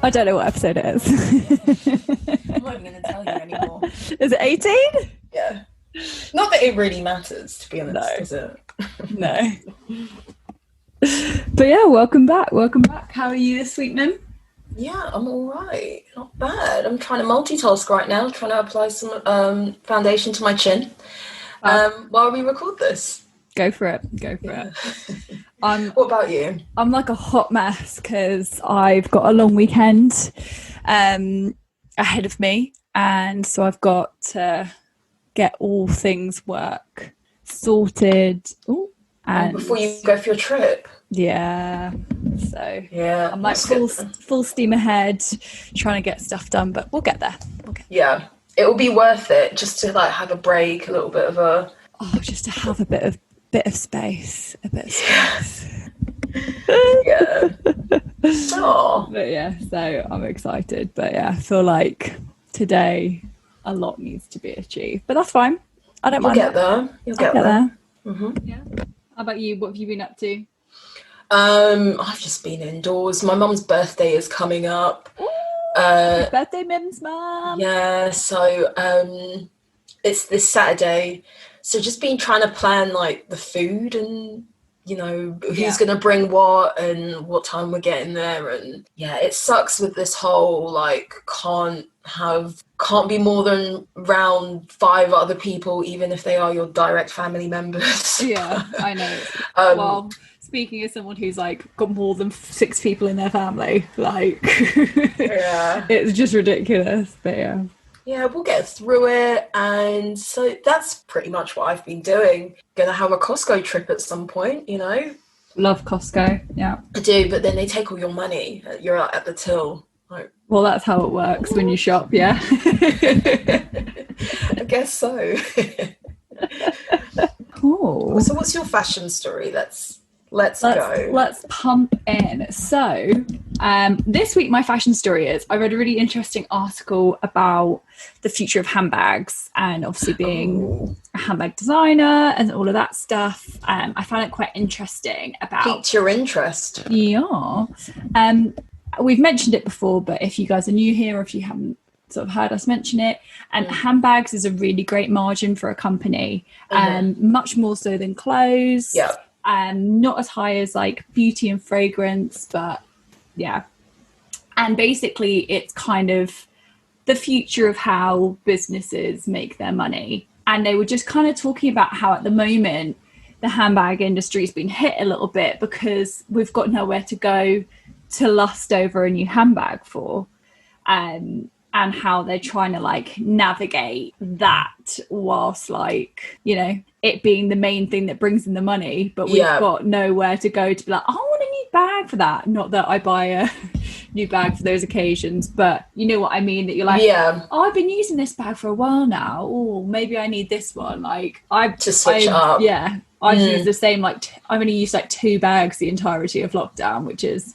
I don't know what episode it is. I'm not even going to tell you anymore. Is it 18? Yeah. Not that it really matters, to be honest, No. does it? No. But yeah, welcome back. Welcome back. How are you this week, Mim? Yeah, I'm all right. Not bad. I'm trying to multitask right now, trying to apply some foundation to my chin while we record this. Go for it. Go for it. What about you? I'm like a hot mess because I've got a long weekend ahead of me, and so I've got to get all things work sorted. Ooh, and before you go for your trip. Yeah. So yeah, I'm like full steam ahead, trying to get stuff done, but we'll get there. Yeah, it will be worth it just to like have a break, a little bit of a. Oh, just to have a bit of space, Yeah. Oh. But yeah, so I'm excited. But yeah, I feel like today a lot needs to be achieved, but that's fine. I don't mind. You'll get there. Mm-hmm. Yeah. How about you? What have you been up to? I've just been indoors. My mum's birthday is coming up. Happy birthday, Mim's mum. Yeah, so it's this Saturday. So just been trying to plan like the food and who's gonna bring what and what time we're getting there, and yeah, it sucks with this whole like can't be more than around 5 other people, even if they are your direct family members. Yeah, I know. Well, speaking as someone who's like got more than 6 people in their family, like yeah, it's just ridiculous. But yeah, we'll get through it. And so that's pretty much what I've been doing. Gonna have a Costco trip at some point, Love Costco. Yeah, I do, but then they take all your money. You're at the till. Like, well, that's how it works when you shop. Yeah. I guess so. Cool. So what's your fashion story? Let's go. Let's pump in. So this week my fashion story is I read a really interesting article about the future of handbags, and obviously being a handbag designer and all of that stuff. I found it quite interesting about... Piqued your interest. Yeah. We've mentioned it before, but if you guys are new here or if you haven't sort of heard us mention it, handbags is a really great margin for a company, much more so than clothes. Yeah. Not as high as like beauty and fragrance, but yeah. And basically it's kind of the future of how businesses make their money. And they were just kind of talking about how at the moment the handbag industry's been hit a little bit because we've got nowhere to go to lust over a new handbag for. And how they're trying to like navigate that whilst like, it being the main thing that brings in the money, but we've got nowhere to go to be like, I want a new bag for that. Not that I buy a new bag for those occasions, but you know what I mean, that you're like, I've been using this bag for a while now. Oh, maybe I need this one. Like I've up. Yeah. I've used the same, like I've only used like 2 bags the entirety of lockdown, which is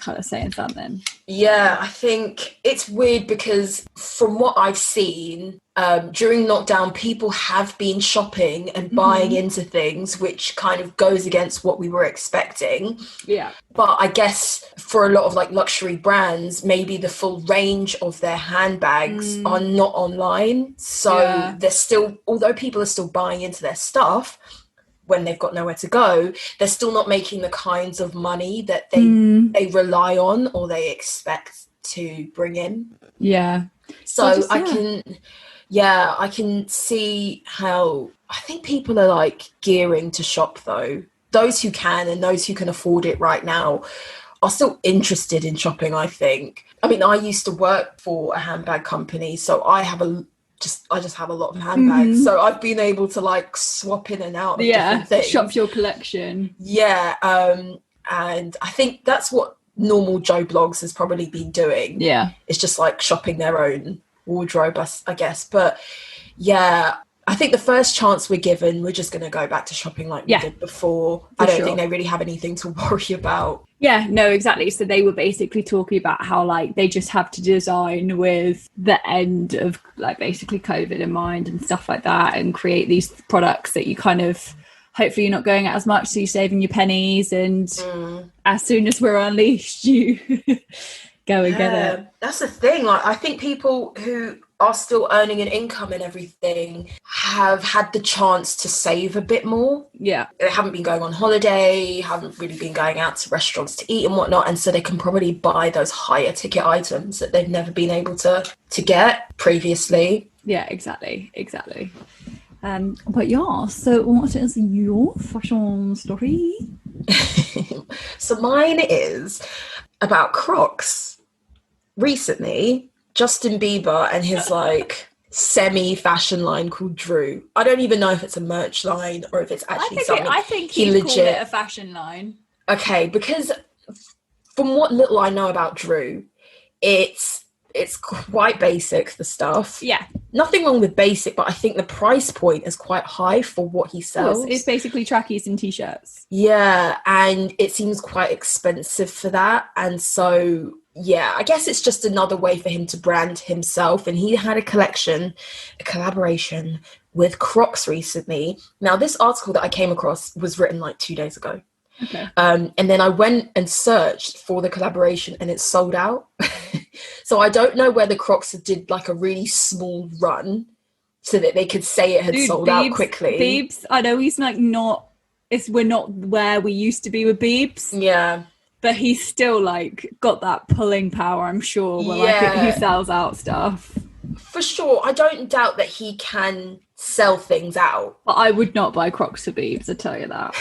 kind of saying something. Yeah, I think it's weird because from what I've seen during lockdown, people have been shopping and buying into things, which kind of goes against what we were expecting. Yeah. But I guess for a lot of like luxury brands, maybe the full range of their handbags are not online. So they're still, although people are still buying into their stuff, when they've got nowhere to go, they're still not making the kinds of money that they rely on or they expect to bring in. Yeah. So I can see how I think people are like gearing to shop though. Those who can and those who can afford it right now are still interested in shopping, I think. I mean, I used to work for a handbag company, so I just have a lot of handbags, so I've been able to like swap in and out of different things. Shop your collection. Yeah, and I think that's what normal Joe Blogs has probably been doing. Yeah, it's just like shopping their own wardrobe, I guess. But yeah, I think the first chance we're given, we're just going to go back to shopping like we did before. I don't think they really have anything to worry about. Yeah, no, exactly. So they were basically talking about how like they just have to design with the end of like basically COVID in mind and stuff like that, and create these products that you kind of, hopefully you're not going out as much, so you're saving your pennies, and as soon as we're unleashed, go and get it. That's the thing. Like, I think people who are still earning an income and everything have had the chance to save a bit more. Yeah. They haven't been going on holiday, haven't really been going out to restaurants to eat and whatnot, and so they can probably buy those higher ticket items that they've never been able to get previously. Yeah, exactly. But yeah, so what is your fashion story? So mine is about Crocs. Recently, Justin Bieber and his like semi-fashion line called Drew. I don't even know if it's a merch line or if it's actually something. I think he legit called it a fashion line. Okay, because from what little I know about Drew, it's quite basic, the stuff. Yeah. Nothing wrong with basic, but I think the price point is quite high for what he sells. It's basically trackies and t-shirts. Yeah, and it seems quite expensive for that. And so, yeah, I guess it's just another way for him to brand himself. And he had a collaboration with Crocs recently. Now, this article that I came across was written like 2 days ago. Okay. And then I went and searched for the collaboration and it's sold out. So I don't know whether Crocs did like a really small run so that they could say it had sold out quickly. Biebs, I know he's like we're not where we used to be with Biebs. Yeah. But he's still like got that pulling power, I'm sure, where like he sells out stuff. For sure. I don't doubt that he can sell things out. But I would not buy Crocs for Biebs, I tell you that.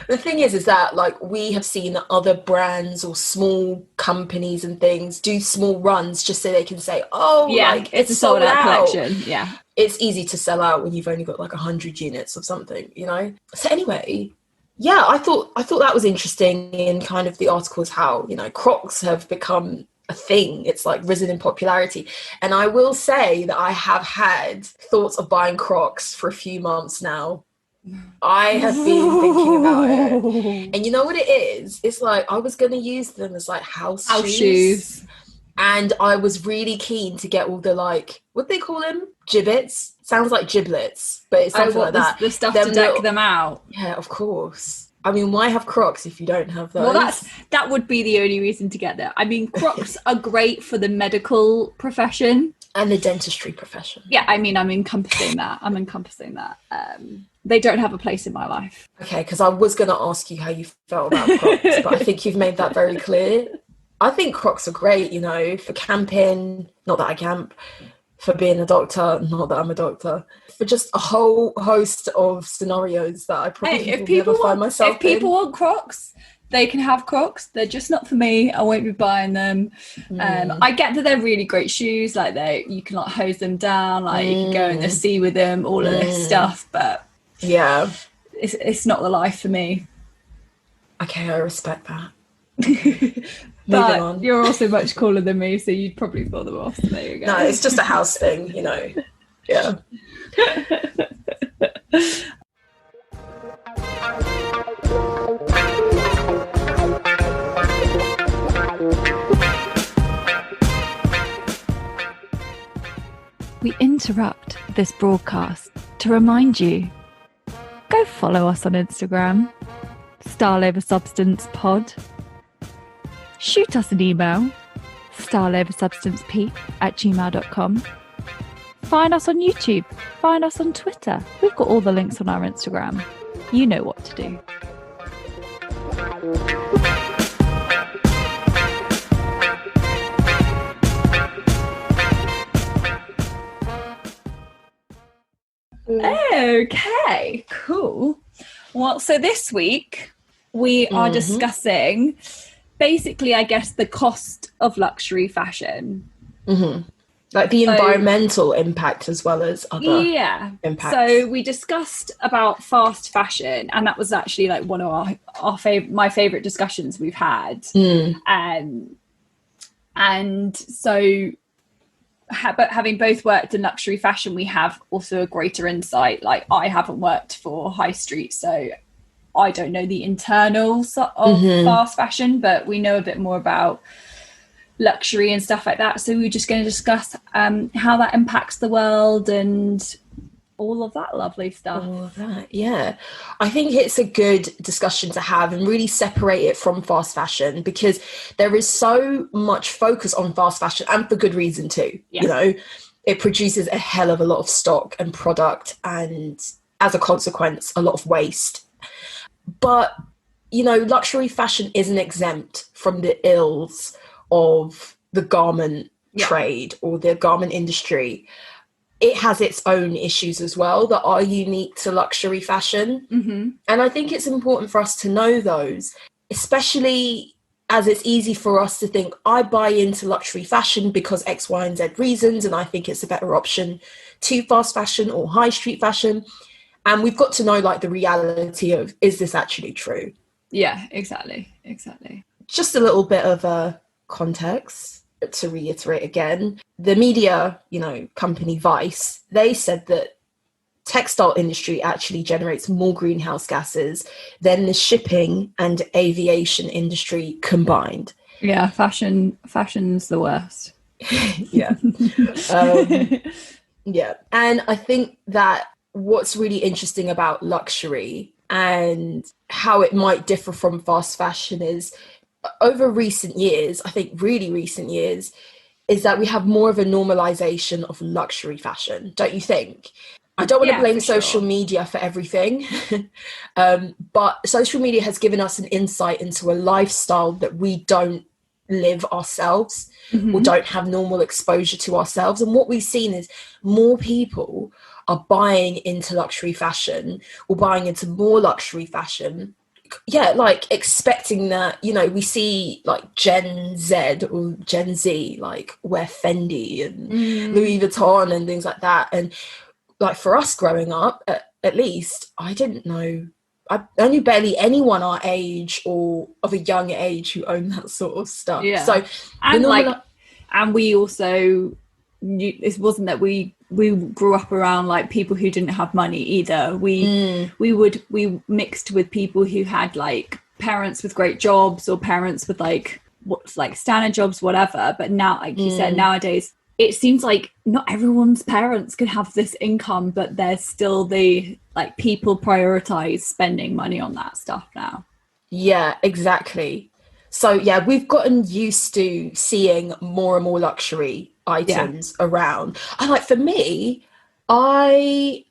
The thing is that like we have seen that other brands or small companies and things do small runs just so they can say, oh, yeah, like it's a sold out collection. Yeah. It's easy to sell out when you've only got like 100 units of something, you know? So anyway, yeah, I thought that was interesting in kind of the articles how, you know, Crocs have become a thing. It's like risen in popularity. And I will say that I have had thoughts of buying Crocs for a few months now. I have been thinking about it. And you know what it is? It's like I was going to use them as like house shoes. And I was really keen to get all the like, what do they call them? Gibbets? Sounds like giblets, but it's something like that. The stuff to deck them out. Yeah, of course. I mean, why have Crocs if you don't have those? Well, that would be the only reason to get there. I mean, Crocs are great for the medical profession. And the dentistry profession. Yeah, I mean, I'm encompassing that. They don't have a place in my life. Okay, because I was going to ask you how you felt about Crocs, but I think you've made that very clear. I think Crocs are great, you know, for camping, not that I camp, for being a doctor, not that I'm a doctor, for just a whole host of scenarios that I probably will never find myself in. If people want Crocs, they can have Crocs. They're just not for me. I won't be buying them. I get that they're really great shoes. Like you can like hose them down, like you can go in the sea with them, all of this stuff, but yeah, it's not the life for me. Okay, I respect that. But you're also much cooler than me, so you'd probably pull them off. So there you go. No, it's just a house thing, you know. Yeah. We interrupt this broadcast to remind you, go follow us on Instagram, Style Over Substance Pod. Shoot us an email, styleoversubstancepeak@gmail.com. Find us on YouTube, find us on Twitter. We've got all the links on our Instagram. You know what to do. Okay, cool. Well, so this week we are discussing basically, I guess, the cost of luxury fashion. Like the environmental impact as well as other impacts. So we discussed about fast fashion, and that was actually like one of my favorite discussions we've had. And so but having both worked in luxury fashion, we have also a greater insight. Like I haven't worked for high street, so I don't know the internals of fast fashion, but we know a bit more about luxury and stuff like that. So we're just going to discuss how that impacts the world and all of that lovely stuff. All of that, yeah. I think it's a good discussion to have and really separate it from fast fashion, because there is so much focus on fast fashion, and for good reason too. Yeah. You know, it produces a hell of a lot of stock and product, and as a consequence, a lot of waste. But, you know, luxury fashion isn't exempt from the ills of the garment trade or the garment industry. It has its own issues as well that are unique to luxury fashion. Mm-hmm. And I think it's important for us to know those, especially as it's easy for us to think, I buy into luxury fashion because X, Y, and Z reasons, and I think it's a better option to fast fashion or high street fashion. And we've got to know, like, the reality of, is this actually true? Yeah, exactly. Just a little bit of a context to reiterate again. The media, you know, company Vice, they said that textile industry actually generates more greenhouse gases than the shipping and aviation industry combined. Yeah, fashion's the worst. Yeah. Yeah. And I think that what's really interesting about luxury and how it might differ from fast fashion is, over recent years, I think really recent years, is that we have more of a normalization of luxury fashion, don't you think? I don't want to blame social media for everything, but social media has given us an insight into a lifestyle that we don't live ourselves, or don't have normal exposure to ourselves. And what we've seen is more people are buying into luxury fashion, or buying into more luxury fashion. Yeah, like expecting that, you know, we see like Gen Z or Gen Z like wear Fendi and Louis Vuitton and things like that. And like for us growing up, at least, I didn't know, I knew barely anyone our age or of a young age who owned that sort of stuff. Yeah. So and we also knew, it wasn't that we grew up around like people who didn't have money either. We mixed with people who had like parents with great jobs, or parents with like what's like standard jobs, whatever. But now, like you said, nowadays it seems like not everyone's parents can have this income, but there's still the like people prioritize spending money on that stuff now. Yeah, exactly. So yeah, we've gotten used to seeing more and more luxury items around. And like for me, so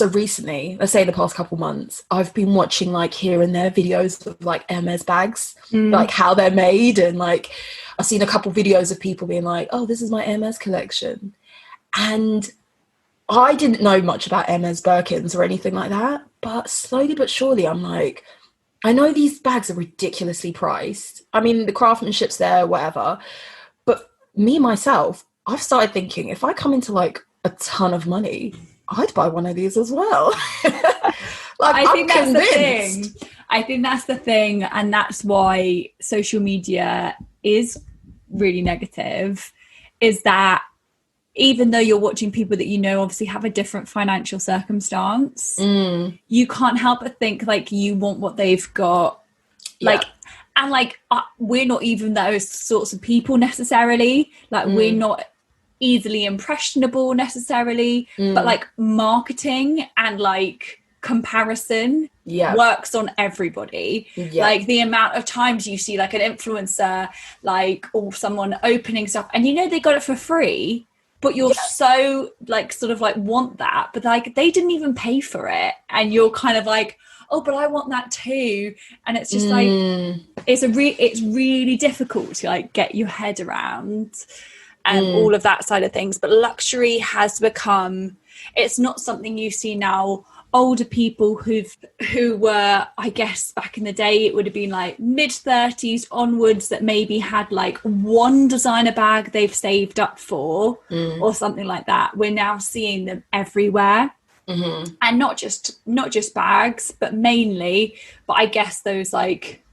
recently, let's say the past couple months, I've been watching like here and there videos of like Hermes bags, like how they're made. And like I've seen a couple videos of people being like, oh, this is my Hermes collection. And I didn't know much about Hermes Birkins or anything like that. But slowly but surely, I'm like, I know these bags are ridiculously priced. I mean, the craftsmanship's there, whatever. But me, myself, I've started thinking, if I come into like a ton of money, I'd buy one of these as well. I think that's the thing. I think that's the thing. And that's why social media is really negative, is that even though you're watching people that you know obviously have a different financial circumstance, you can't help but think like you want what they've got. Like, and like we're not even those sorts of people necessarily. Like we're not easily impressionable necessarily, but like marketing and like comparison works on everybody. Like the amount of times you see like an influencer like or someone opening stuff and you know they got it for free, but you're so like sort of like want that, but like they didn't even pay for it, and you're kind of like, oh, but I want that too. And it's just like it's really difficult to like get your head around and all of that side of things. But luxury has become, it's not something you see now. Older people who were, I guess back in the day, it would have been like mid-30s onwards that maybe had like one designer bag they've saved up for or something like that. We're now seeing them everywhere. And not just bags, but mainly, but I guess those like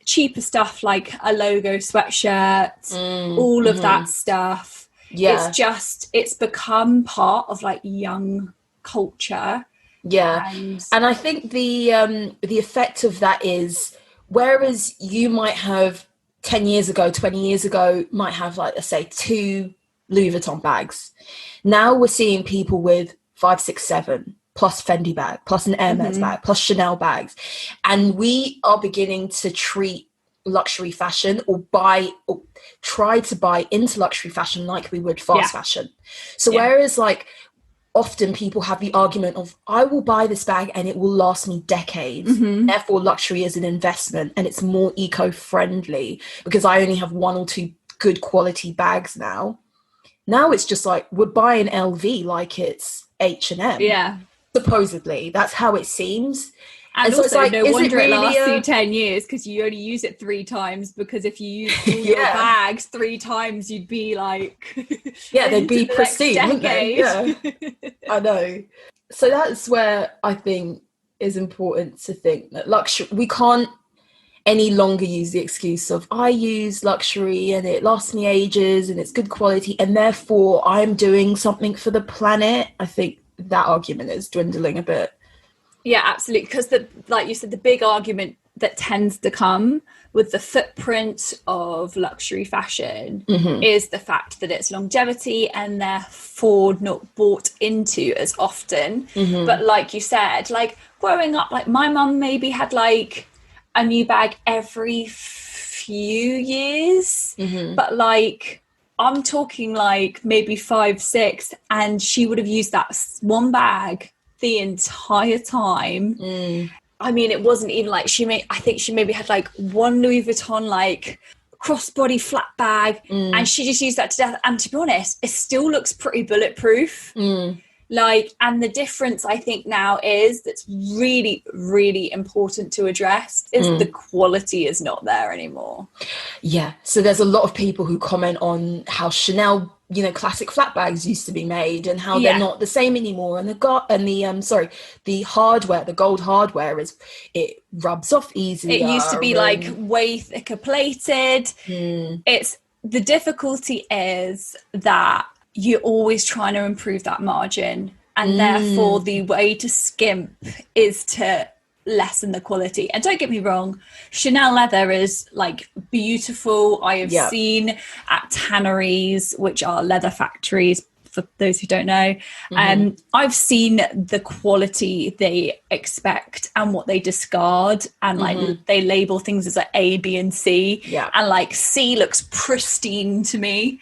cheaper stuff like a logo sweatshirt, all of that stuff. It's become part of like young culture. And I think the effect of that is, whereas you might have 10 years ago, 20 years ago, might have like, let's say 2 Louis Vuitton bags. Now we're seeing people with 5, 6, 7, plus Fendi bag, plus an Hermes bag, plus Chanel bags. And we are beginning to treat luxury fashion or try to buy into luxury fashion like we would fast fashion. So whereas like often people have the argument of, I will buy this bag and it will last me decades. Therefore, luxury is an investment and it's more eco-friendly because I only have 1 or 2 good quality bags now. Now it's just like, we're buying LV like it's H&M. Yeah. Supposedly. That's how it seems. And so also, it's like, no wonder really it lasts you 10 years because you only use it 3 times, because if you use all your bags 3 times, you'd be like... they'd be pristine, wouldn't they? Yeah, I know. So that's where I think is important to think that luxury... We can't any longer use the excuse of, I use luxury and it lasts me ages and it's good quality and therefore I'm doing something for the planet. I think that argument is dwindling a bit. Yeah, absolutely. Because like you said, the big argument that tends to come with the footprint of luxury fashion is the fact that it's longevity and therefore not bought into as often. But like you said, like growing up, like my mum maybe had like a new bag every few years, but like I'm talking like maybe 5, 6, and she would have used that one bag the entire time. I mean, it wasn't even like I think she maybe had like one Louis Vuitton like crossbody flat bag, and she just used that to death. And to be honest, it still looks pretty bulletproof. Like, and the difference I think now is that's really, really important to address is the quality is not there anymore. Yeah. So there's a lot of people who comment on how Chanel, you know, classic flat bags used to be made and how they're not the same anymore. And the hardware, the gold hardware it rubs off easier. It used to be like way thicker plated. It's the difficulty is that you're always trying to improve that margin, and therefore the way to skimp is to lessen the quality. And don't get me wrong, Chanel leather is like beautiful. I have seen at tanneries, which are leather factories for those who don't know, I've seen the quality they expect and what they discard, and like they label things as like A, B and C, and like C looks pristine to me.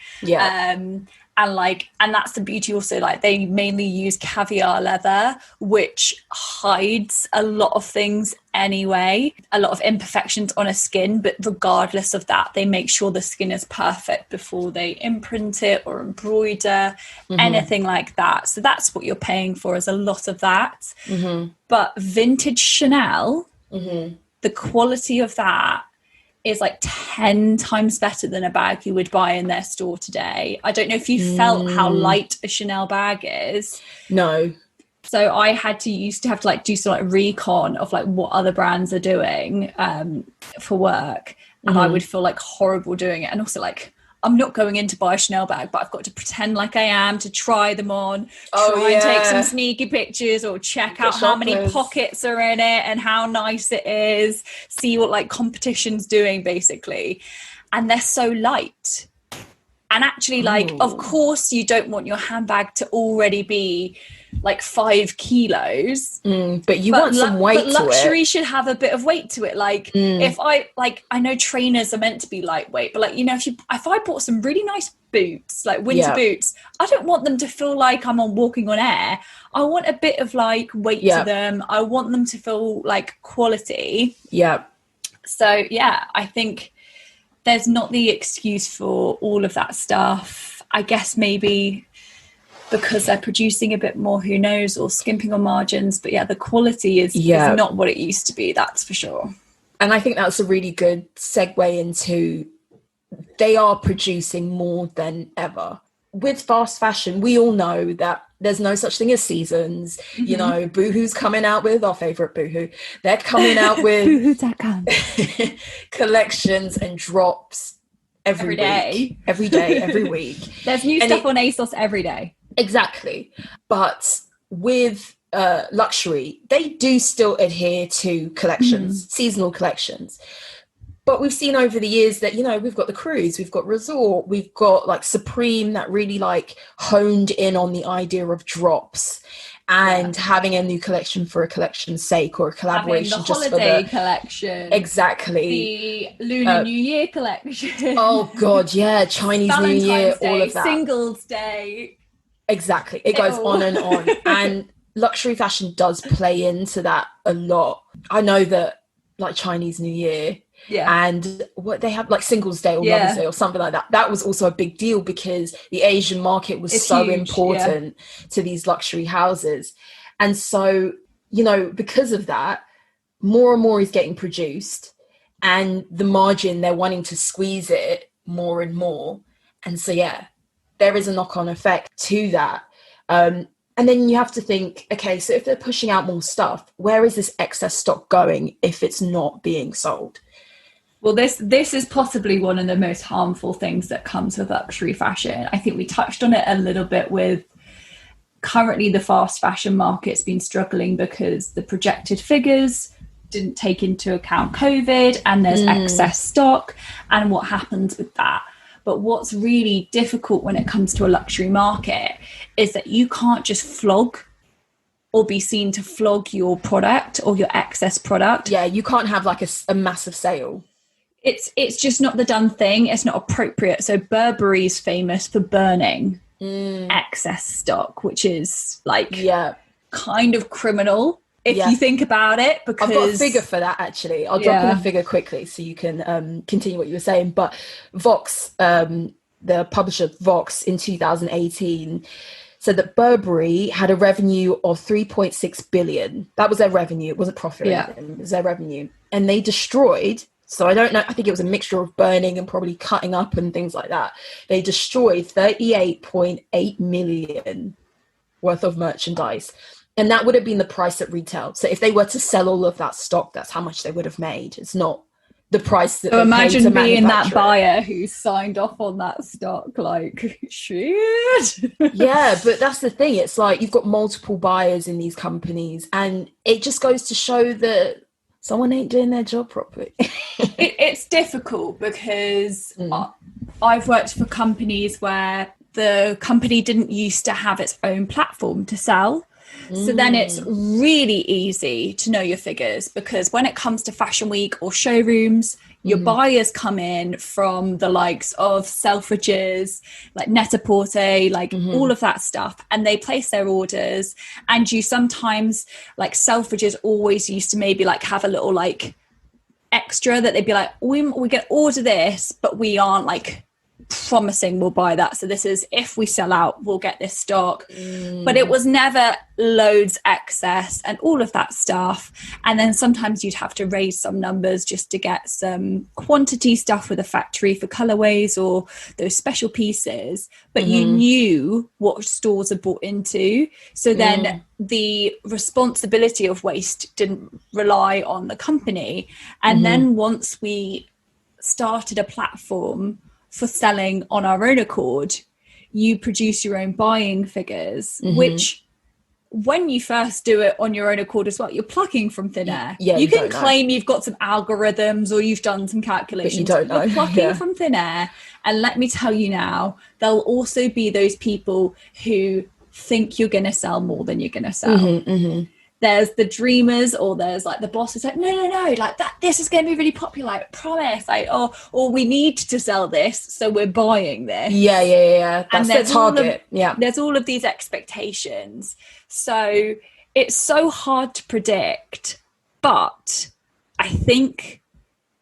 And that's the beauty also, like they mainly use caviar leather, which hides a lot of things anyway, a lot of imperfections on a skin, but regardless of that, they make sure the skin is perfect before they imprint it or embroider, anything like that. So that's what you're paying for, is a lot of that. But vintage Chanel, the quality of that is like 10 times better than a bag you would buy in their store today. I don't know if you felt how light a Chanel bag is. No. So I used to have to like do some like recon of like what other brands are doing for work, and I would feel like horrible doing it. And also like, I'm not going in to buy a Chanel bag, but I've got to pretend like I am to try them on, and take some sneaky pictures or check out how many pockets are in it and how nice it is, see what like competition's doing basically. And they're so light. And actually like, of course you don't want your handbag to already be like 5 kilos, but you want some weight to it. But luxury should have a bit of weight to it. Like if I know trainers are meant to be lightweight, but like, you know, if I bought some really nice boots, like winter boots, I don't want them to feel like I'm walking on air. I want a bit of like weight to them. I want them to feel like quality. So yeah, I think there's not the excuse for all of that stuff. I guess maybe because they're producing a bit more, who knows, or skimping on margins. But yeah, the quality is not what it used to be, that's for sure. And I think that's a really good segue into, they are producing more than ever. With fast fashion, we all know that there's no such thing as seasons. You know, Boohoo's coming out with, our favourite Boohoo, they're coming out with Boohoo.com collections and drops every day, every week. There's new stuff on ASOS every day. Exactly. But with luxury, they do still adhere to collections, seasonal collections. But we've seen over the years that, you know, we've got the Cruise, we've got Resort, we've got like Supreme that really like honed in on the idea of drops and having a new collection for a collection's sake, or a collaboration just for the holiday collection. Exactly. The Lunar New Year collection. Oh God, yeah. Chinese New Year, Day, all of that. Singles Day. Exactly. It goes on and on. And luxury fashion does play into that a lot. I know that like Chinese New Year and what they have, like Singles Day or Mother's Day or something like that, that was also a big deal because the Asian market was so huge, important to these luxury houses. And so, you know, because of that, more and more is getting produced, and the margin, they're wanting to squeeze it more and more. And so, yeah, there is a knock-on effect to that. And then you have to think, okay, so if they're pushing out more stuff, where is this excess stock going if it's not being sold? Well, this is possibly one of the most harmful things that comes with luxury fashion. I think we touched on it a little bit with currently the fast fashion market's been struggling because the projected figures didn't take into account COVID, and there's excess stock and what happens with that. But what's really difficult when it comes to a luxury market is that you can't just flog or be seen to flog your product or your excess product. Yeah, you can't have like a massive sale. It's just not the done thing. It's not appropriate. So Burberry's famous for burning excess stock, which is like kind of criminal if you think about it. Because I've got a figure for that, actually. I'll drop in a figure quickly so you can continue what you were saying. But Vox, the publisher Vox in 2018 said that Burberry had a revenue of 3.6 billion. That was their revenue. It wasn't profit or anything. It was their revenue. And they destroyed, so I don't know, I think it was a mixture of burning and probably cutting up and things like that. They destroyed 38.8 million worth of merchandise. And that would have been the price at retail. So if they were to sell all of that stock, that's how much they would have made. It's not the price that. So imagine being that buyer who signed off on that stock, like, shit. Yeah, but that's the thing. It's like you've got multiple buyers in these companies, and it just goes to show that someone ain't doing their job properly. It's difficult because I've worked for companies where the company didn't used to have its own platform to sell. So then it's really easy to know your figures, because when it comes to Fashion Week or showrooms, your buyers come in from the likes of Selfridges, like Net-a-Porter, like all of that stuff, and they place their orders. And you sometimes, like Selfridges always used to maybe like have a little like extra that they'd be like, we can order this, but we aren't like promising we'll buy that. So this is, if we sell out, we'll get this stock. But it was never loads excess and all of that stuff. And then sometimes you'd have to raise some numbers just to get some quantity stuff with a factory for colorways or those special pieces. But you knew what stores are bought into. So then the responsibility of waste didn't rely on the company. And then once we started a platform for selling on our own accord, you produce your own buying figures, which when you first do it on your own accord as well, you're plucking from thin air. You can claim you've got some algorithms or you've done some calculations. But you don't know. You're plucking from thin air. And let me tell you now, there'll also be those people who think you're going to sell more than you're going to sell. There's the dreamers, or there's like the bosses like, no, like that, this is going to be really popular, I promise. Like, or we need to sell this, so we're buying this. Yeah. That's the target. There's all of these expectations. So it's so hard to predict. But I think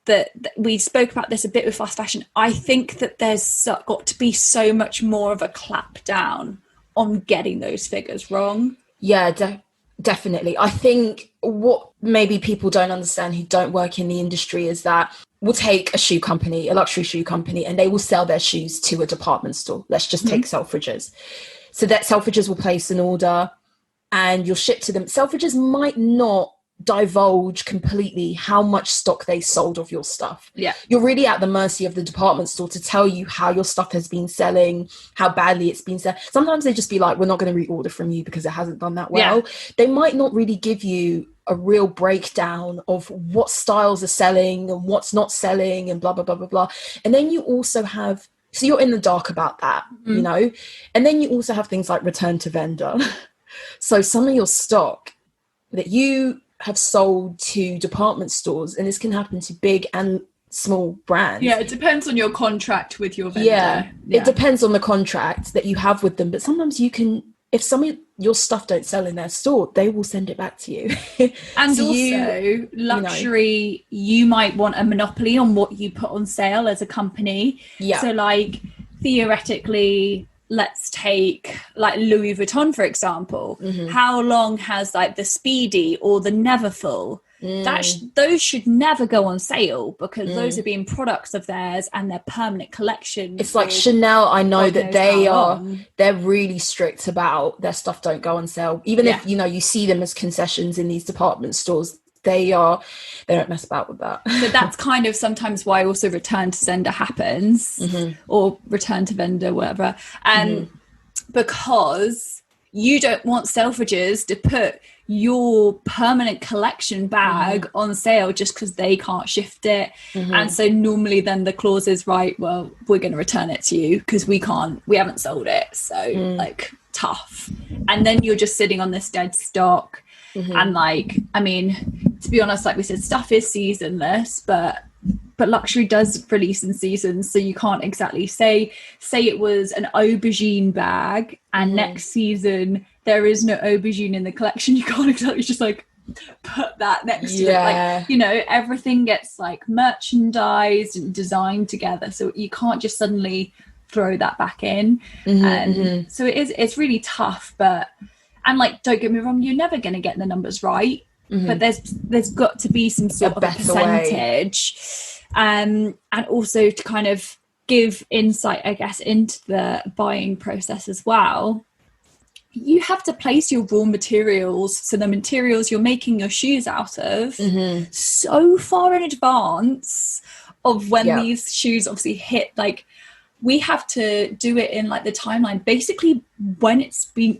that we spoke about this a bit with fast fashion. I think that there's got to be so much more of a clap down on getting those figures wrong. Yeah, definitely. I think what maybe people don't understand who don't work in the industry is that we'll take a shoe company, a luxury shoe company, and they will sell their shoes to a department store. Let's just take Selfridges. So that Selfridges will place an order and you'll ship to them. Selfridges might not divulge completely how much stock they sold of your stuff. You're really at the mercy of the department store to tell you how your stuff has been selling, how badly it's been selling. Sometimes they just be like, we're not going to reorder from you because it hasn't done that well. They might not really give you a real breakdown of what styles are selling and what's not selling and blah, blah, blah, blah, blah. And then you also have, so you're in the dark about that, you know, and then you also have things like return to vendor. So some of your stock that you have sold to department stores, and this can happen to big and small brands. Yeah, it depends on your contract with your vendor. Yeah, it depends on the contract that you have with them. But sometimes you can, if some of your stuff don't sell in their store, they will send it back to you. And so also luxury, you might want a monopoly on what you put on sale as a company. Yeah. So like theoretically, let's take like Louis Vuitton, for example. How long has like the Speedy or the Neverfull? Those should never go on sale, because those are being products of theirs and their permanent collection. It's like Chanel, I know that they're really strict about their stuff don't go on sale. Even if, you know, you see them as concessions in these department stores, they don't mess about with that. So that's kind of sometimes why also return to sender happens, or return to vendor, whatever. And because you don't want Selfridges to put your permanent collection bag on sale just because they can't shift it. And so normally then the clause is, right, well, we're going to return it to you because we haven't sold it. So like tough. And then you're just sitting on this dead stock. And like, I mean, to be honest, like we said, stuff is seasonless, but luxury does release in seasons, so you can't exactly say it was an aubergine bag and next season there is no aubergine in the collection. You can't exactly just like put that next to it. Like, you know, everything gets like merchandised and designed together, so you can't just suddenly throw that back in. And so it's really tough, and like, don't get me wrong, you're never going to get the numbers right. But there's got to be some sort of a percentage, and also to kind of give insight, I guess, into the buying process as well. You have to place your raw materials, so the materials you're making your shoes out of, so far in advance of when these shoes obviously hit. Like, we have to do it in like the timeline, basically when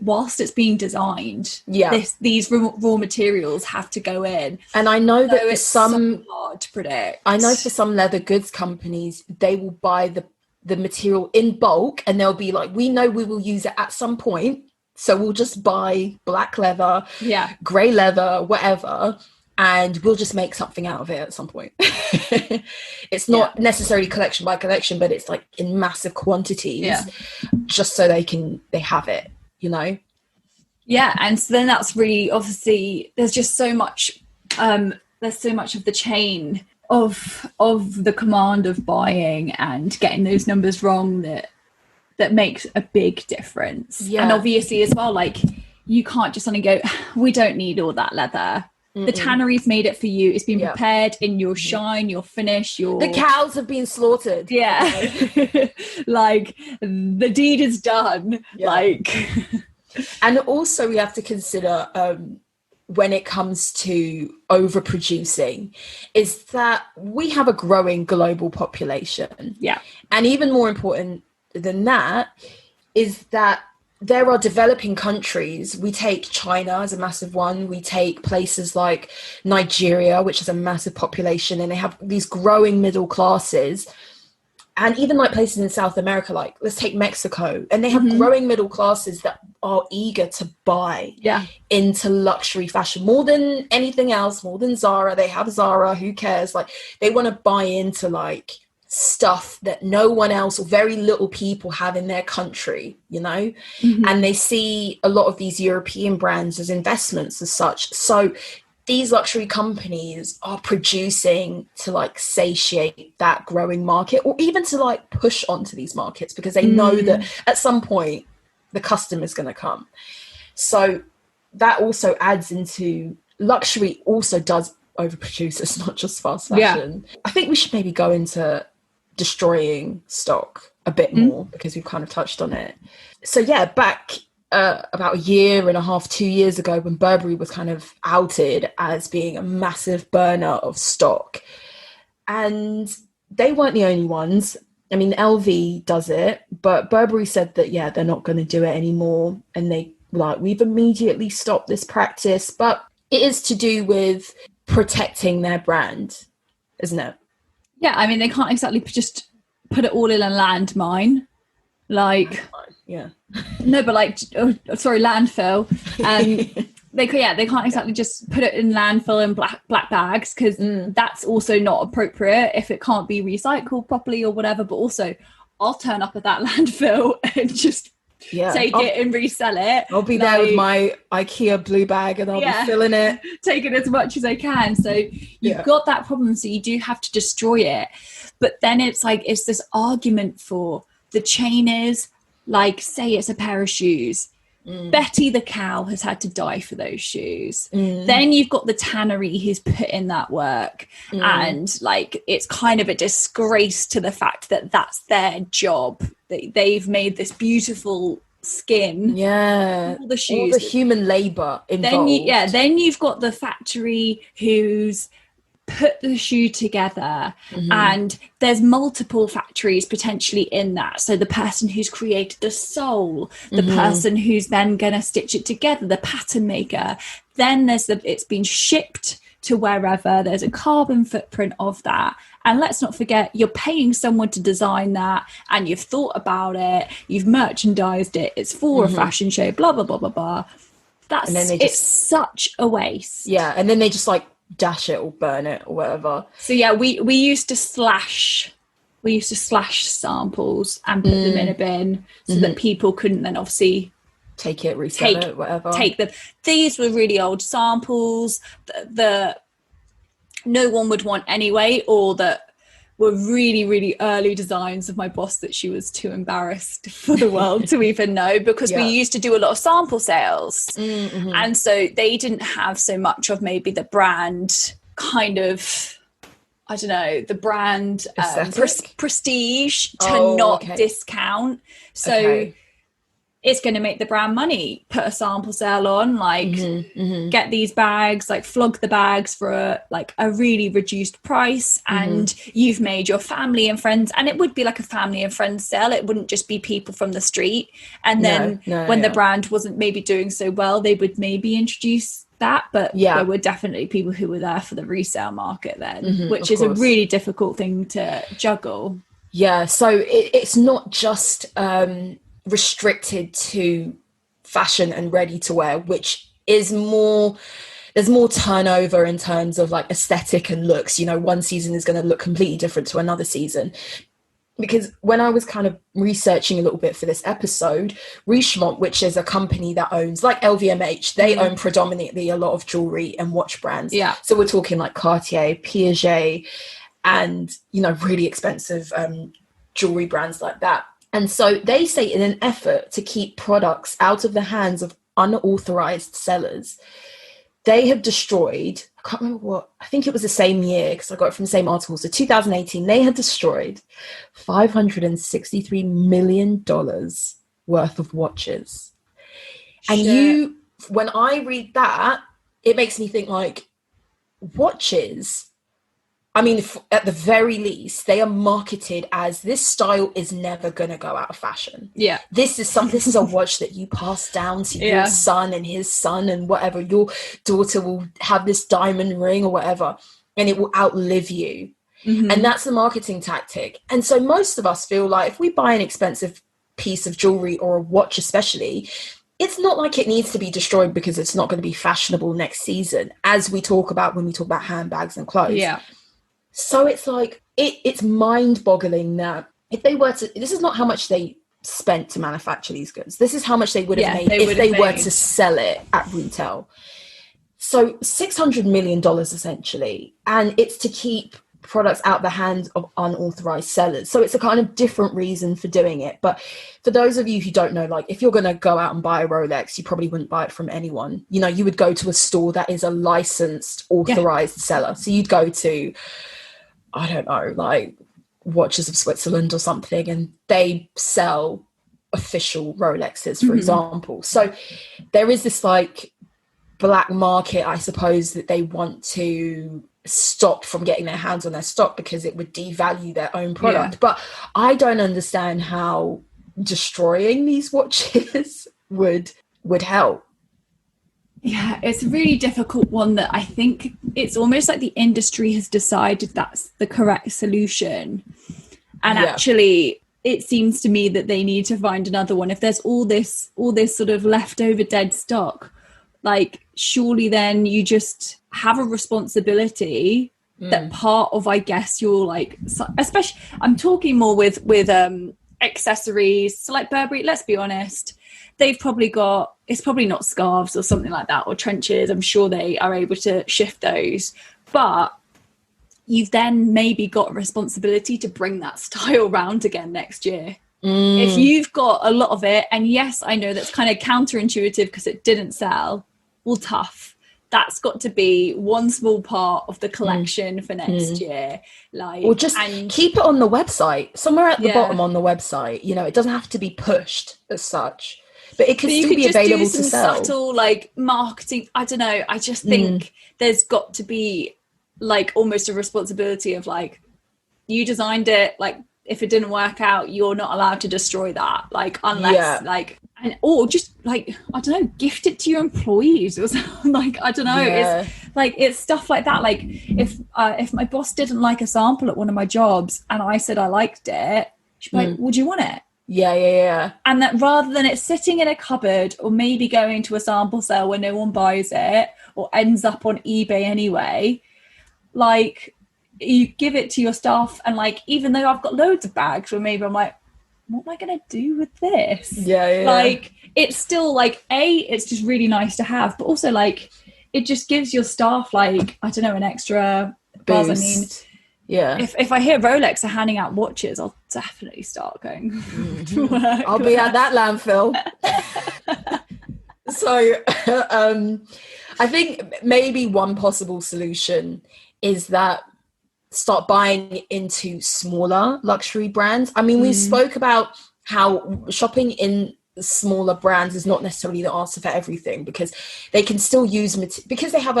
whilst it's being designed. These raw materials have to go in, and I know that it's so hard to predict. I know for some leather goods companies, they will buy the material in bulk, and they'll be like, we know we will use it at some point, so we'll just buy black leather, grey leather, whatever, and we'll just make something out of it at some point. It's not necessarily collection by collection, but it's like in massive quantities, just so they have it, you know? Yeah, and so then that's really, obviously, there's just so much, there's so much of the chain of the command of buying and getting those numbers wrong that makes a big difference. And obviously as well, like, you can't just suddenly go, we don't need all that leather. The tannery's made it for you. It's been prepared in your shine, your finish, the cows have been slaughtered. Like, the deed is done. Like, and also we have to consider when it comes to overproducing, is that we have a growing global population. And even more important than that is that there are developing countries. We take China as a massive one. We take places like Nigeria, which has a massive population, and they have these growing middle classes. And even like places in South America, like let's take Mexico, and they have growing middle classes that are eager to buy into luxury fashion more than anything else, more than Zara. They have Zara, who cares? Like, they want to buy into like stuff that no one else or very little people have in their country, you know. And they see a lot of these European brands as investments as such. So these luxury companies are producing to like satiate that growing market, or even to like push onto these markets, because they know that at some point the customer is going to come. So that also adds into luxury also does overproduce. It's not just fast fashion. I think we should maybe go into destroying stock a bit more, because we've kind of touched on it. So back about a year and a half, 2 years ago, when Burberry was kind of outed as being a massive burner of stock, and they weren't the only ones. I mean, LV does it, but Burberry said that they're not going to do it anymore, and they we've immediately stopped this practice. But It is to do with protecting their brand, isn't it? Yeah, I mean, they can't exactly just put it all in a landmine. Like, yeah. No, but like, sorry, landfill. They can't exactly just put it in landfill in black bags, because that's also not appropriate if it can't be recycled properly or whatever. But also, I'll turn up at that landfill and just take it and resell it. I'll be there with my IKEA blue bag and I'll be filling it. Taking as much as I can. So you've got that problem. So you do have to destroy it. But then it's like, it's this argument for the chainers, like, say it's a pair of shoes. Betty the cow has had to die for those shoes. Then you've got the tannery who's put in that work, and like, it's kind of a disgrace to the fact that that's their job. They've made this beautiful skin, all the shoes, all the human labor involved. Then you've got the factory who's put the shoe together, and there's multiple factories potentially in that. So the person who's created the sole, the person who's then going to stitch it together, the pattern maker, then it's been shipped to wherever, there's a carbon footprint of that. And let's not forget, you're paying someone to design that, and you've thought about it, you've merchandised it, it's for a fashion show, blah blah blah blah blah. It's such a waste. And then they just like dash it or burn it or whatever. So we used to slash samples and put them in a bin so that people couldn't then obviously take it, resell it, whatever. Take them. These were really old samples that no one would want anyway, or that were really, really early designs of my boss that she was too embarrassed for the world to even know, because we used to do a lot of sample sales. And so they didn't have so much of maybe the brand kind of, I don't know, the brand prestige to discount. So it's going to make the brand money. Put a sample sale on, like get these bags, like flog the bags for a really reduced price, and you've made your family and friends, and it would be like a family and friends sale. It wouldn't just be people from the street. And then when the brand wasn't maybe doing so well, they would maybe introduce that, but there were definitely people who were there for the resale market then, which is a really difficult thing to juggle. So it's not just restricted to fashion and ready to wear, which is there's more turnover in terms of like aesthetic and looks. One season is going to look completely different to another season. Because when I was kind of researching a little bit for this episode, Richemont, which is a company that owns, like LVMH, they own predominantly a lot of jewelry and watch brands. So we're talking like Cartier, Piaget, and really expensive jewelry brands like that. And so they say, in an effort to keep products out of the hands of unauthorized sellers, they have destroyed, I can't remember what, I think it was the same year because I got it from the same article. So 2018, they had destroyed $563 million worth of watches. And when I read that, it makes me think like, watches, I mean, at the very least, they are marketed as, this style is never going to go out of fashion. This is a watch that you pass down to your son and his son and whatever. Your daughter will have this diamond ring or whatever, and it will outlive you. And that's the marketing tactic. And so most of us feel like if we buy an expensive piece of jewelry or a watch especially, it's not like it needs to be destroyed because it's not going to be fashionable next season, as we talk about when we talk about handbags and clothes. So it's like, it's mind-boggling that if they were to, this is not how much they spent to manufacture these goods. This is how much they would have made if they were to sell it at retail. So $600 million essentially. And it's to keep products out the hands of unauthorized sellers. So it's a kind of different reason for doing it. But for those of you who don't know, like if you're going to go out and buy a Rolex, you probably wouldn't buy it from anyone. You would go to a store that is a licensed, authorized seller. So you'd go to, I don't know, like Watches of Switzerland or something, and they sell official Rolexes, for example. So there is this like black market, I suppose, that they want to stop from getting their hands on their stock because it would devalue their own product. But I don't understand how destroying these watches would help. Yeah, it's a really difficult one that I think it's almost like the industry has decided that's the correct solution. And actually, it seems to me that they need to find another one. If there's all this sort of leftover dead stock, like surely then you just have a responsibility that part of, I guess, your like, especially I'm talking more with accessories. So like Burberry, let's be honest, they've probably got, it's probably not scarves or something like that, or trenches. I'm sure they are able to shift those, but you've then maybe got a responsibility to bring that style round again next year. If you've got a lot of it, and yes, I know that's kind of counterintuitive because it didn't sell, well, tough. That's got to be one small part of the collection for next year. Like, or just keep it on the website, somewhere at the bottom on the website. You know, it doesn't have to be pushed as such, but it could still be available to sell. Subtle like marketing. I don't know. I just think there's got to be like almost a responsibility of like, you designed it, like if it didn't work out, you're not allowed to destroy that, like unless like, and or just like, I don't know, gift it to your employees or something. Like, I don't know, it's like, it's stuff like that. Like if my boss didn't like a sample at one of my jobs and I said I liked it, she'd be like, would you want it? And that rather than it sitting in a cupboard or maybe going to a sample sale where no one buys it or ends up on eBay anyway, like you give it to your staff. And like, even though I've got loads of bags, or maybe I'm like, what am I gonna do with this? Like, it's still like, it's just really nice to have, but also like it just gives your staff like, I don't know, an extra buzz. I mean, if I hear Rolex are handing out watches, I'll definitely start going to work. I'll be at that landfill. So I think maybe one possible solution is that start buying into smaller luxury brands. I mean, we spoke about how shopping in smaller brands is not necessarily the answer for everything, because they can still use because they have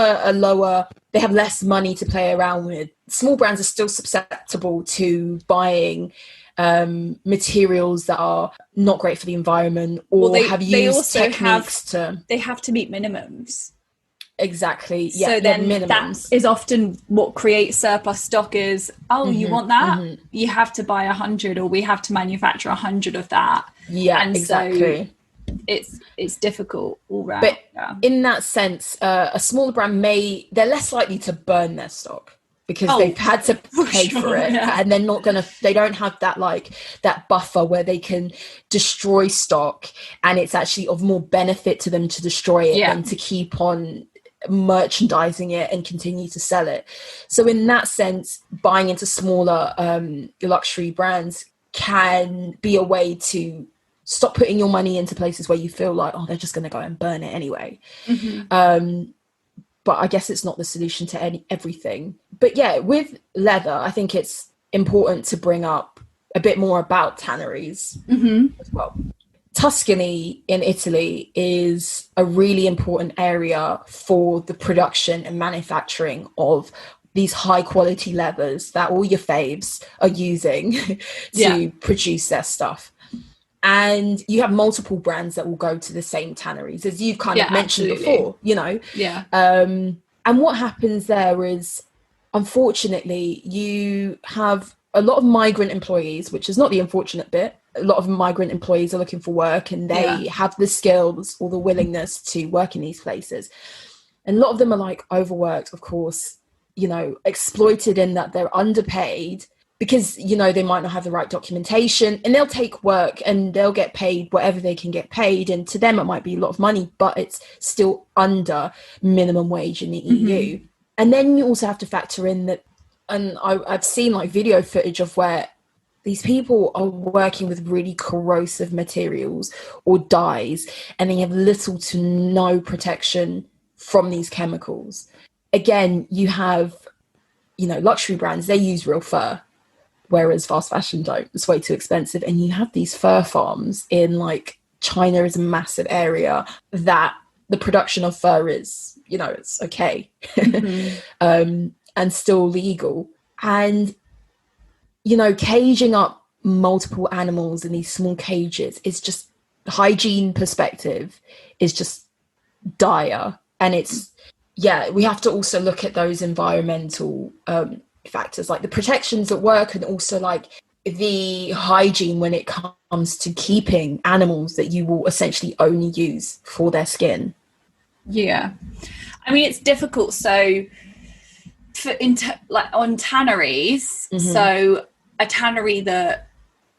they have less money to play around with. Small brands are still susceptible to buying materials that are not great for the environment, or have used techniques they have to meet minimums. Exactly. So then that is often what creates surplus stock is, you want that? You have to buy 100, or we have to manufacture 100 of that. And exactly. So it's difficult all round. But in that sense, a smaller brand they're less likely to burn their stock because they've had to pay for it, and they don't have that like that buffer where they can destroy stock, and it's actually of more benefit to them to destroy it than to keep on merchandising it and continue to sell it. So in that sense, buying into smaller luxury brands can be a way to stop putting your money into places where you feel like, they're just going to go and burn it anyway. But I guess it's not the solution to everything. But yeah, with leather, I think it's important to bring up a bit more about tanneries as well. Tuscany in Italy is a really important area for the production and manufacturing of these high quality leathers that all your faves are using to produce their stuff. And you have multiple brands that will go to the same tanneries, as you've kind of mentioned before, you know. And what happens there is, unfortunately, you have a lot of migrant employees, which is not the unfortunate bit. A lot of migrant employees are looking for work, and they have the skills or the willingness to work in these places. And a lot of them are like overworked, of course, you know, exploited in that they're underpaid because, you know, they might not have the right documentation, and they'll take work and they'll get paid whatever they can get paid. And to them, it might be a lot of money, but it's still under minimum wage in the EU. And then you also have to factor in that, and I've seen like video footage of where these people are working with really corrosive materials or dyes, and they have little to no protection from these chemicals. Again, you have, you know, luxury brands, they use real fur, whereas fast fashion don't. It's way too expensive. And you have these fur farms in like China is a massive area that the production of fur is, you know, it's okay. And still legal. And, you know, caging up multiple animals in these small cages is just, hygiene perspective is just dire. And it's, we have to also look at those environmental factors, like the protections at work, and also like the hygiene when it comes to keeping animals that you will essentially only use for their skin. Yeah. I mean, it's difficult. So like on tanneries, so a tannery that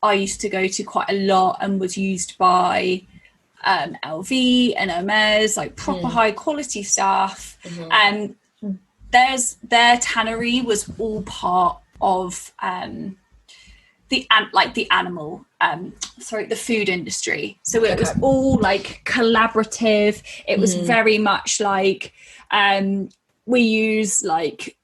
I used to go to quite a lot and was used by LV and Hermes, like proper high quality stuff, and their tannery was all part of the food industry. So it was all like collaborative. It was very much like we use like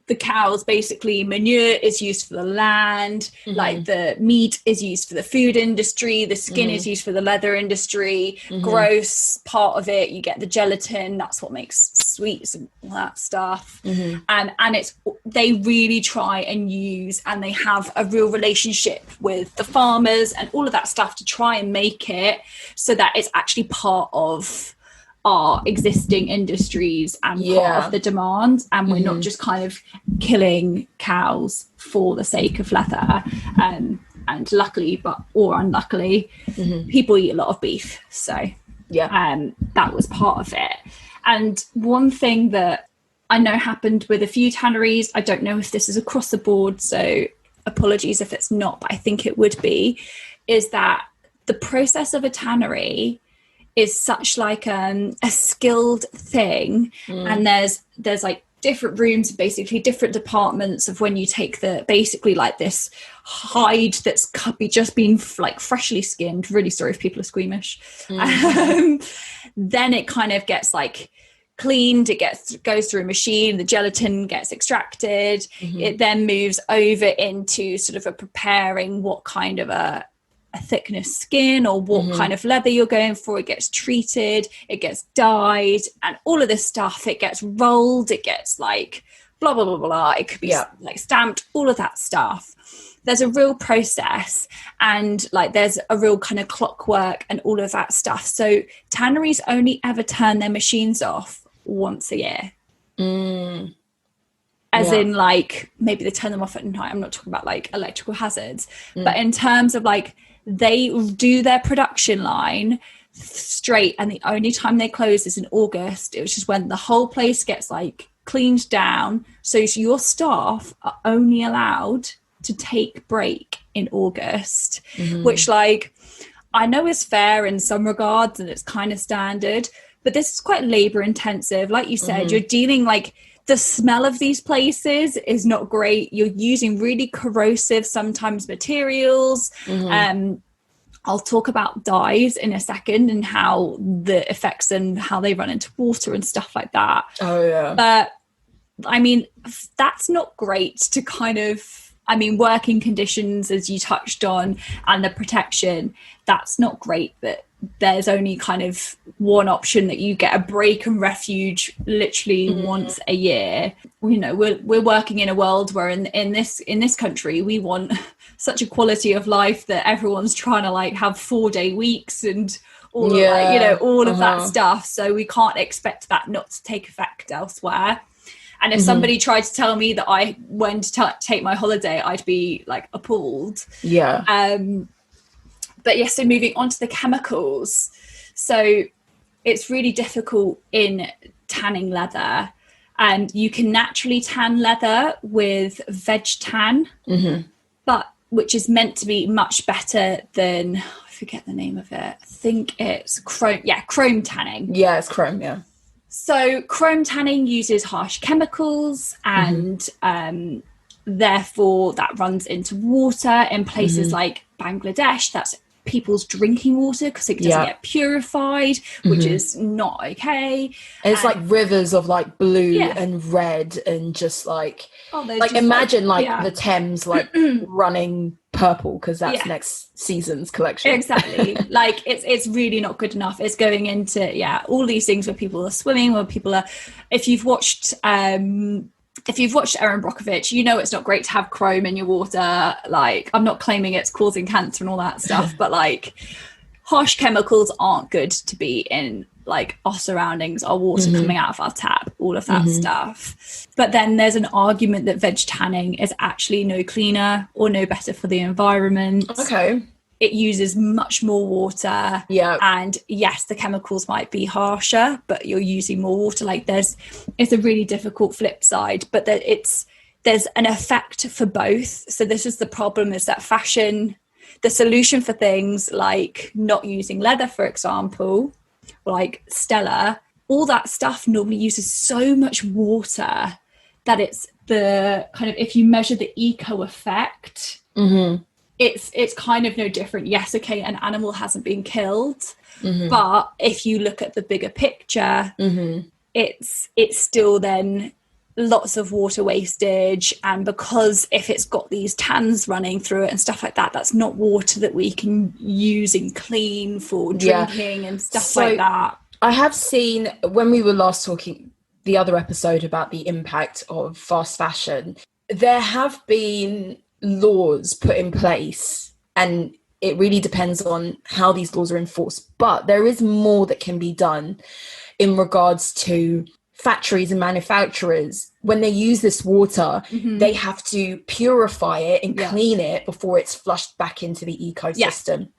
the cows, basically manure is used for the land, like the meat is used for the food industry, the skin is used for the leather industry, gross part of it, you get the gelatin, that's what makes sweets and all that stuff. And it's, they really try and use, and they have a real relationship with the farmers and all of that stuff to try and make it so that it's actually part of our existing industries and part of the demand, and we're not just kind of killing cows for the sake of leather. And luckily or unluckily, people eat a lot of beef, so that was part of it. And one thing that I know happened with a few tanneries, I don't know if this is across the board, so apologies if it's not, but I think it would be, is that the process of a tannery is such like a skilled thing, and there's like different rooms, basically different departments of when you take the basically like this hide that's just been like freshly skinned, really sorry if people are squeamish, then it kind of gets like cleaned, goes through a machine, the gelatin gets extracted, it then moves over into sort of a preparing what kind of a thickness skin or what kind of leather you're going for. It gets treated, it gets dyed, and all of this stuff, it gets rolled, it gets like blah blah blah blah, it could be like stamped, all of that stuff. There's a real process, and like there's a real kind of clockwork and all of that stuff. So tanneries only ever turn their machines off once a year. As in like maybe they turn them off at night. I'm not talking about like electrical hazards, but in terms of like they do their production line straight, and the only time they close is in August, which is when the whole place gets like cleaned down. So your staff are only allowed to take break in August, which like I know is fair in some regards and it's kind of standard, but this is quite labor intensive. Like you said, you're dealing like the smell of these places is not great. You're using really corrosive sometimes materials. I'll talk about dyes in a second and how the effects and how they run into water and stuff like that. But I mean, that's not great to kind of, I mean, working conditions, as you touched on, and the protection, that's not great that there's only kind of one option, that you get a break and refuge literally once a year. You know, we're working in a world where in this country we want such a quality of life that everyone's trying to like have 4-day weeks and all of like, you know, all of that stuff. So we can't expect that not to take effect elsewhere. And if somebody tried to tell me that I went to take my holiday, I'd be like appalled. But yes, so moving on to the chemicals. So it's really difficult in tanning leather. And you can naturally tan leather with veg tan, but which is meant to be much better than, I forget the name of it. I think it's chrome tanning. Yeah, it's chrome, So chrome tanning uses harsh chemicals, and therefore that runs into water in places like Bangladesh. That's people's drinking water because it doesn't get purified, which is not okay. And it's like rivers of like blue and red and just like imagine like the Thames like running purple because that's next season's collection. Exactly. Like it's really not good enough. It's going into all these things where people are swimming, where people are, if you've watched Erin Brockovich, you know it's not great to have chrome in your water. Like, I'm not claiming it's causing cancer and all that stuff, but like harsh chemicals aren't good to be in like our surroundings, our water coming out of our tap, all of that stuff. But then there's an argument that veg tanning is actually no cleaner or no better for the environment. Okay. It uses much more water. Yeah. And yes, the chemicals might be harsher, but you're using more water. Like it's a really difficult flip side, but there's an effect for both. So this is the problem, is that fashion, the solution for things like not using leather, for example, like Stella, all that stuff normally uses so much water that it's the kind of, if you measure the eco effect, it's kind of no different. Yes, okay, an animal hasn't been killed, but if you look at the bigger picture, it's still then lots of water wastage. And because if it's got these tans running through it and stuff like that, that's not water that we can use and clean for drinking and stuff like that. I have seen, when we were last talking the other episode about the impact of fast fashion, there have been laws put in place, and it really depends on how these laws are enforced, but there is more that can be done in regards to factories and manufacturers. When they use this water, they have to purify it and clean it before it's flushed back into the ecosystem.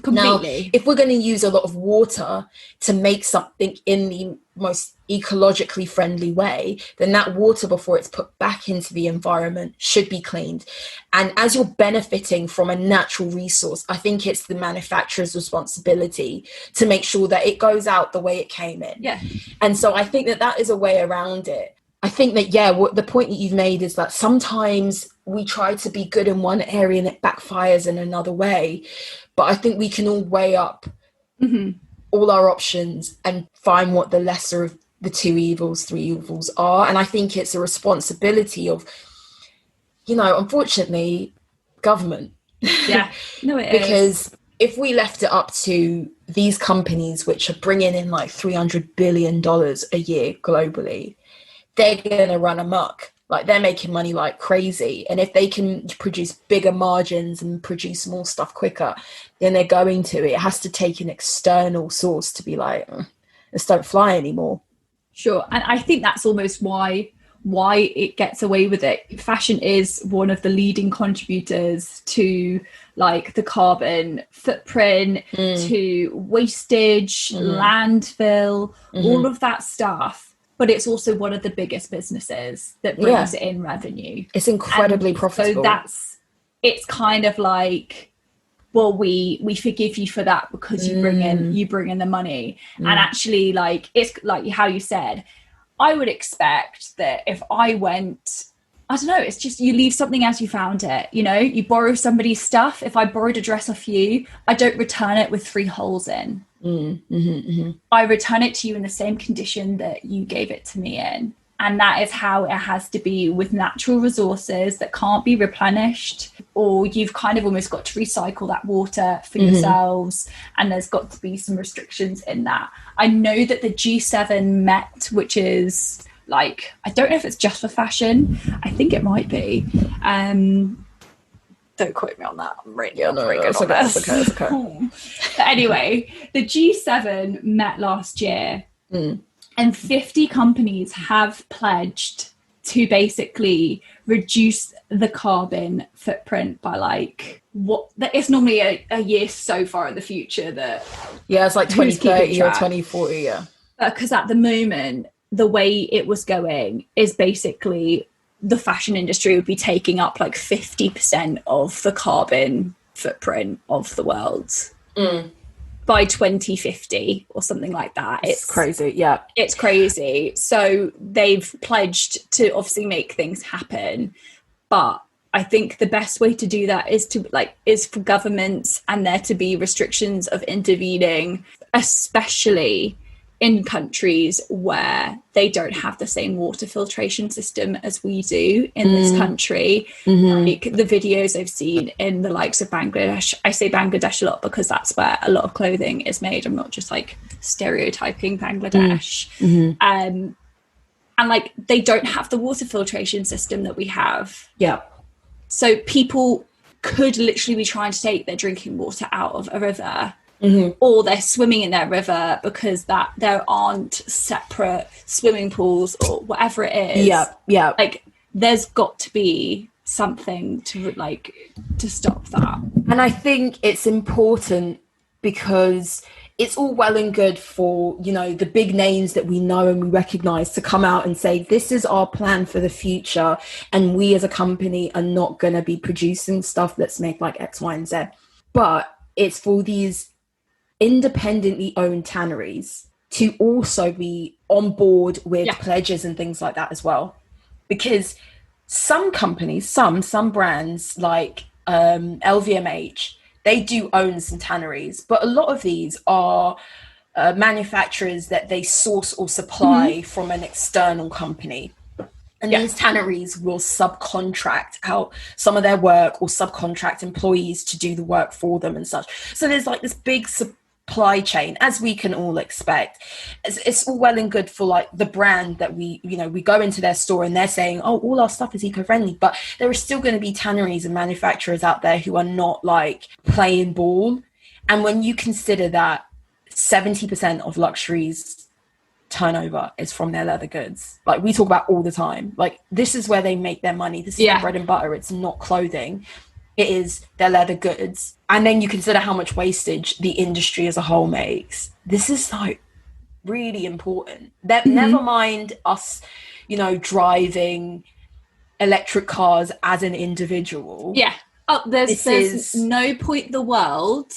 Completely. Now, if we're going to use a lot of water to make something in the most ecologically friendly way, then that water, before it's put back into the environment, should be cleaned. And as you're benefiting from a natural resource, I think it's the manufacturer's responsibility to make sure that it goes out the way it came in. Yeah. And so I think that is a way around it. I think that, the point that you've made is that sometimes we try to be good in one area and it backfires in another way. But I think we can all weigh up all our options and find what the lesser of the three evils are. And I think it's a responsibility of, unfortunately, government. Yeah, no, it because if we left it up to these companies, which are bringing in like $300 billion a year globally, they're going to run amok. Like, they're making money like crazy. And if they can produce bigger margins and produce more stuff quicker, then they're going to. It has to take an external source to be like, this don't fly anymore. Sure. And I think that's almost why it gets away with it. Fashion is one of the leading contributors to like the carbon footprint, to wastage, landfill, all of that stuff. But it's also one of the biggest businesses that brings in revenue. It's incredibly profitable. So it's kind of like, well, we forgive you for that because you bring in the money. And actually, like, it's like how you said, I would expect that if I went, I don't know, it's just you leave something as you found it, you borrow somebody's stuff. If I borrowed a dress off you, I don't return it with 3 holes in. I return it to you in the same condition that you gave it to me in. And that is how it has to be with natural resources that can't be replenished, or you've kind of almost got to recycle that water for yourselves. And there's got to be some restrictions in that. I know that the G7 Met, which is like, I don't know if it's just for fashion. I think it might be. Don't quote me on that. I'm really not very good on this. It's okay. But anyway, the G7 met last year, and 50 companies have pledged to basically reduce the carbon footprint by like it's normally a year so far in the future that it's like 2030 or 2040. Because at the moment, the way it was going is basically the fashion industry would be taking up like 50% of the carbon footprint of the world by 2050 or something like that. It's crazy. It's crazy. So they've pledged to obviously make things happen, but I think the best way to do that is for governments and there to be restrictions of intervening, especially in countries where they don't have the same water filtration system as we do in this country. Like the videos I've seen in the likes of Bangladesh, I say Bangladesh a lot because that's where a lot of clothing is made. I'm not just like stereotyping Bangladesh. And like they don't have the water filtration system that we have. So people could literally be trying to take their drinking water out of a river or they're swimming in their river because that there aren't separate swimming pools or whatever it is. Yeah. Like there's got to be something to stop that. And I think it's important because it's all well and good for, you know, the big names that we know and we recognize to come out and say, this is our plan for the future. And we as a company are not going to be producing stuff that's made like X, Y, and Z. But it's for these independently owned tanneries to also be on board with pledges and things like that as well. Because some companies, some brands like LVMH, they do own some tanneries, but a lot of these are manufacturers that they source or supply from an external company. And these tanneries will subcontract out some of their work or subcontract employees to do the work for them and such. So there's like this big supply chain, as we can all expect. It's all well and good for like the brand that we go into their store and they're saying, oh, all our stuff is eco-friendly, but there are still going to be tanneries and manufacturers out there who are not like playing ball. And when you consider that 70% of luxury's turnover is from their leather goods, like we talk about all the time, like this is where they make their money, this is their bread and butter, it's not clothing, it is their leather goods. And then you consider how much wastage the industry as a whole makes. This is like really important. That never mind us, you know, driving electric cars as an individual. There's no point in the world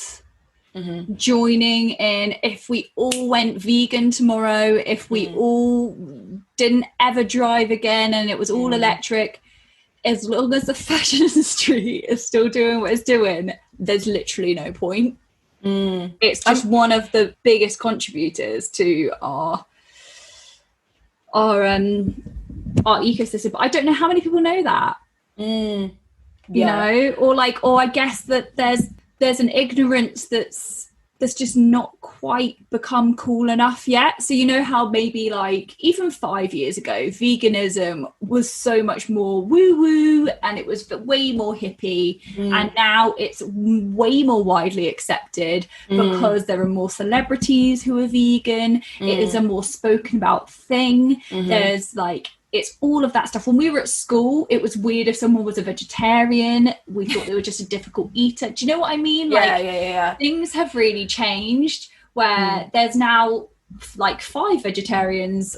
joining in if we all went vegan tomorrow, if we all didn't ever drive again and it was all electric. As long as the fashion industry is still doing what it's doing, there's literally no point. It's just one of the biggest contributors to our ecosystem. But I don't know how many people know that. You know, or I guess that there's an ignorance that's just not quite become cool enough yet. So you know how maybe like even 5 years ago, veganism was so much more woo-woo and it was way more hippie. And now it's way more widely accepted because there are more celebrities who are vegan. It is a more spoken about thing. There's like, it's all of that stuff. When we were at school, it was weird if someone was a vegetarian. We thought they were just a difficult eater. Do you know what I mean? Things have really changed where there's now like 5 vegetarians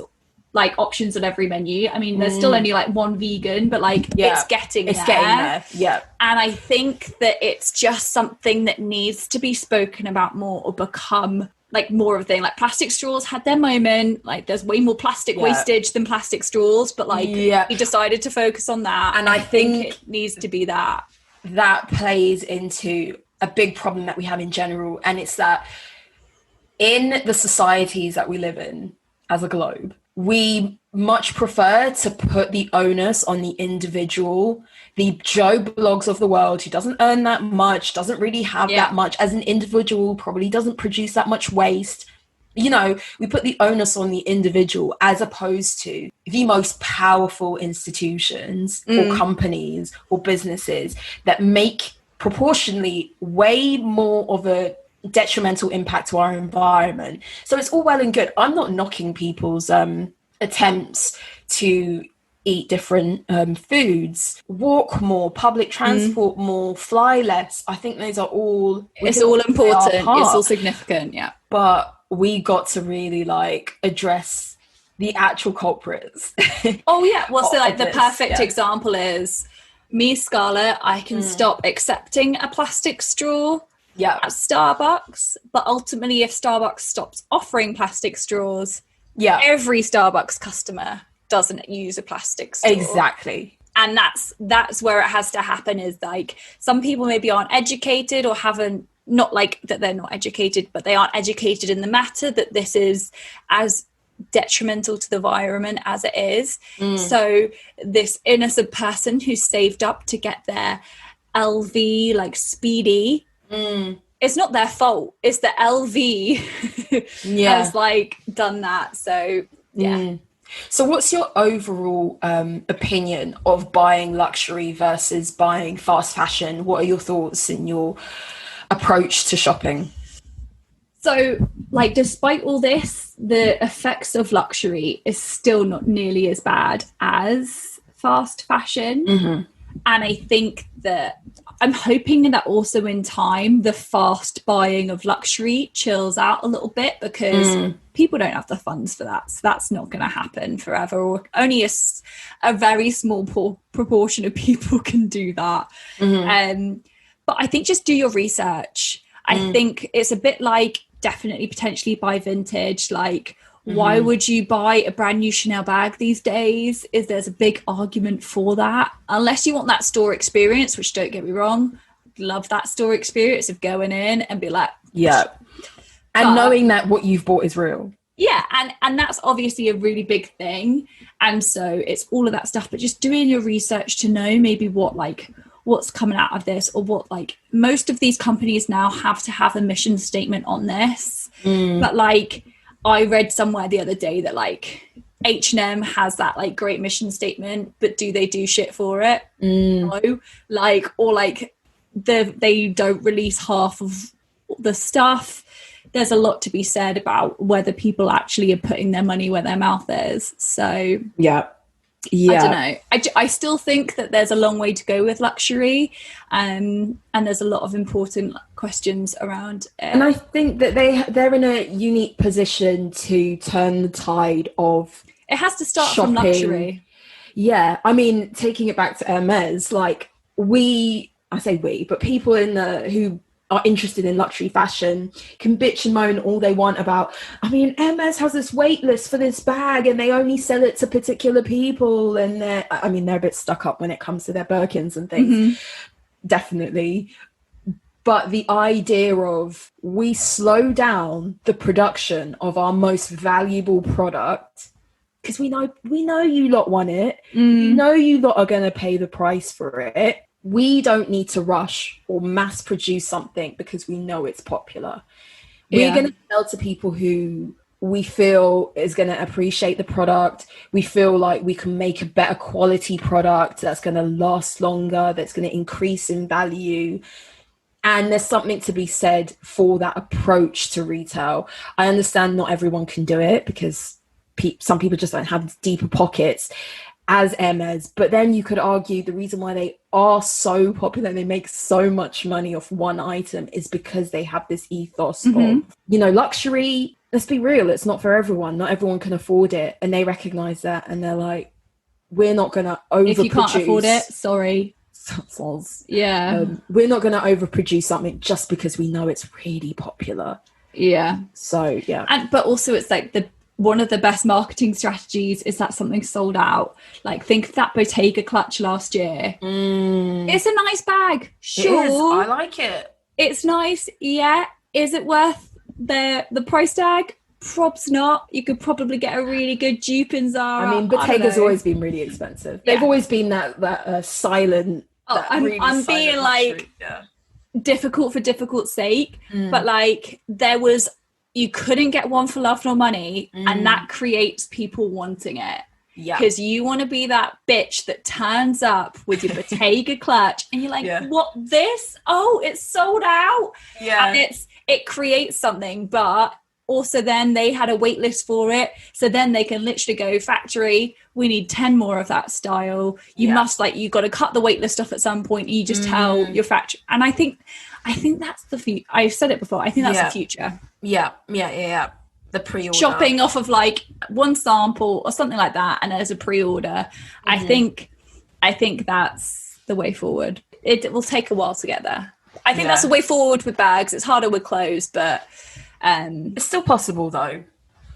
like options on every menu. I mean, there's still only like 1 vegan, but like it's getting there. And I think that it's just something that needs to be spoken about more or become like more of a thing. Like plastic straws had their moment, like there's way more plastic wastage than plastic straws, but like he decided to focus on that, and I think it needs to be that plays into a big problem that we have in general, and it's that in the societies that we live in as a globe, we much prefer to put the onus on the individual, the Joe Blogs of the world who doesn't earn that much, doesn't really have that much as an individual, probably doesn't produce that much waste. You know, we put the onus on the individual as opposed to the most powerful institutions or companies or businesses that make proportionally way more of a detrimental impact to our environment. So it's all well and good. I'm not knocking people's attempts to eat different foods, walk more, public transport more, fly less. I think those are all... It's all important. It's all significant, But we got to really like address the actual culprits. Well, so like the perfect example is me, Scarlett. I can stop accepting a plastic straw at Starbucks, but ultimately if Starbucks stops offering plastic straws, every Starbucks customer doesn't use a plastic straw. Exactly. And that's where it has to happen, is like some people maybe aren't educated or haven't, not like that they're not educated, but they aren't educated in the matter that this is as detrimental to the environment as it is. So this innocent person who's saved up to get their LV like speedy, it's not their fault. It's the LV has like done that. So So what's your overall opinion of buying luxury versus buying fast fashion? What are your thoughts and your approach to shopping? So, like, despite all this, the effects of luxury is still not nearly as bad as fast fashion. Mm-hmm. And I think that I'm hoping that also in time, the fast buying of luxury chills out a little bit, because people don't have the funds for that. So that's not going to happen forever, or only a very small proportion of people can do that. But I think just do your research. I think it's a bit like definitely potentially buy vintage. Like, why would you buy a brand new Chanel bag these days? There's a big argument for that. Unless you want that store experience, which, don't get me wrong, love that store experience of going in and be like, yeah. And knowing that what you've bought is real. Yeah, and that's obviously a really big thing. And so it's all of that stuff, but just doing your research to know maybe what's coming out of this, or what, like, most of these companies now have to have a mission statement on this. But like, I read somewhere the other day that like H&M has that like great mission statement, but do they do shit for it? No. Like, or like they don't release half of the stuff. There's a lot to be said about whether people actually are putting their money where their mouth is. So yeah, I don't know. I still think that there's a long way to go with luxury, and there's a lot of important questions around it. And I think that they're in a unique position to turn the tide of it. Has to start shopping. From luxury. Yeah, I mean, taking it back to Hermes, like I say we, but people who are interested in luxury fashion can bitch and moan all they want about, I mean, Hermes has this wait list for this bag and they only sell it to particular people, and they're a bit stuck up when it comes to their Birkins and things. Definitely. But the idea of we slow down the production of our most valuable product because we know you lot want it, you know you lot are going to pay the price for it. We don't need to rush or mass produce something because we know it's popular. We're going to sell to people who we feel is going to appreciate the product. We feel like we can make a better quality product that's going to last longer, that's going to increase in value. And there's something to be said for that approach to retail. I understand not everyone can do it because some people just don't have deeper pockets as Hermes, but then you could argue the reason why they are so popular and they make so much money off one item is because they have this ethos of, luxury. Let's be real, it's not for everyone. Not everyone can afford it, and they recognize that, and they're like, we're not going to overproduce. If you can't afford it, sorry. Yeah. We're not going to overproduce something just because we know it's really popular. Yeah. So, yeah. But also it's like one of the best marketing strategies is that something sold out. Like, think of that Bottega clutch last year. It's a nice bag. Sure. It is. I like it. It's nice. Yeah. Is it worth the price tag? Probs not. You could probably get a really good dupe in Zara. I mean, Bottega's always been really expensive. They've always been that silent. I'm being like difficult for difficult's sake, but like you couldn't get one for love nor money, and that creates people wanting it. Yeah, because you want to be that bitch that turns up with your Bottega clutch, and you're like, "What this? Oh, it's sold out." Yeah, and it creates something, but also then they had a wait list for it, so then they can literally go, factory, we need 10 more of that style. You must, like, you got to cut the wait list off at some point. You just tell your factory, and I think that's the future. I've said it before. I think that's the future. Yeah. The pre-order, shopping off of like one sample or something like that, and as a pre-order. I think that's the way forward. It will take a while to get there. I think that's the way forward with bags. It's harder with clothes, but it's still possible though.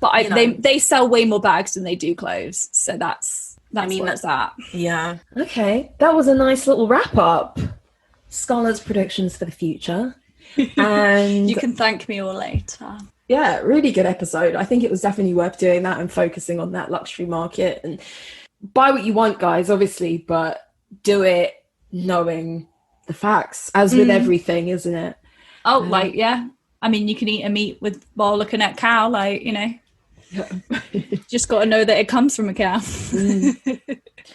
But they sell way more bags than they do clothes, so that's where it's at. Yeah. Okay, that was a nice little wrap up. Scarlett's predictions for the future, and you can thank me all later. Yeah, really good episode. I think it was definitely worth doing that and focusing on that luxury market. And buy what you want, guys, obviously, but do it knowing the facts, as with everything, isn't it? Oh, I mean, you can eat a meat while looking at cow, just got to know that it comes from a cow.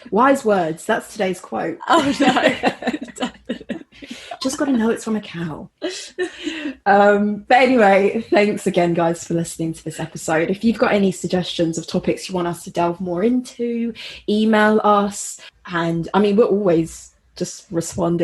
Wise words. That's today's quote. Oh, no. Just got to know it's from a cow. But anyway, thanks again, guys, for listening to this episode. If you've got any suggestions of topics you want us to delve more into, email us. And I mean, we're always just responding